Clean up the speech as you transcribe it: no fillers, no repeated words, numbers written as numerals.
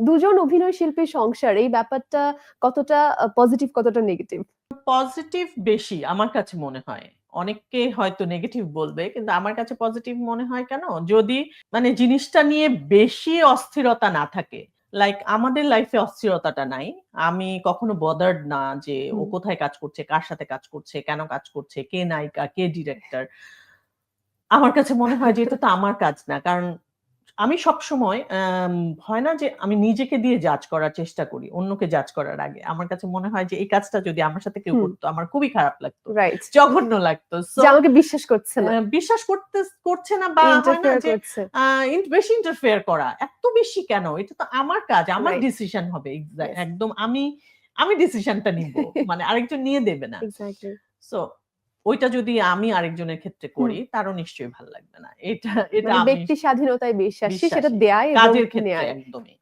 দুজন অভিনয় শিল্পীর সংসার এই ব্যাপারটা কতটা পজিটিভ কতটা নেগেটিভ? পজিটিভ বেশি আমার কাছে মনে হয়। অনেককে হয়তো নেগেটিভ বলবে, কিন্তু আমার কাছে পজিটিভ মনে হয় কেন? যদি মানে জিনিসটা নিয়ে বেশি অস্থিরতা না থাকে। লাইক আমাদের লাইফে অস্থিরতাটা নাই। আমি কখনো বদার্ড না যে ও হুম। কোথায় কাজ করছে, কার সাথে কাজ করছে, কেন কাজ করছে, কে নায়িকা, কে ডিরেক্টর। আমার কাছে মনে হয় যে এটা তো আমার কাজ না। কারণ আমি সবসময় হয় না যে আমি নিজেকে দিয়ে জাজ করার চেষ্টা করি, অন্যকে জাজ করার আগে। আমার কাছে মনে হয় যে এই কাজটা যদি আমার সাথে কেউ হুম, করতো, আমার খুবই খারাপ লাগতো। রাইট। জঘন্য লাগতো। সো যে আমাকে বিশ্বাস করছে না, বিশ্বাস করছে না বা হয় না ইন্টারফেয়ার যে করছে। বেশি ইন্টারফেয়ার করা। এত বেশি কেন? এটা তো আমার কাজ, আমার রাইট, ডিসিশন হবে। ইয়েস। একদম আমি ডিসিশনটা নিবো। মানে আরেকজন নিয়ে দেবে না। এক্সাক্টলি। সো ওইটা যদি আমি আরেকজনের ক্ষেত্রে হুম। করি, তারও নিশ্চয়ই ভাল লাগবে না। এটা এটা মানে আমি ব্যক্তি স্বাধীনতায় বিশ্বাসী, সেটা বিশ্বাসী। দেয় এবং কাজের ক্ষেত্রে নেয়ায়। একদমই।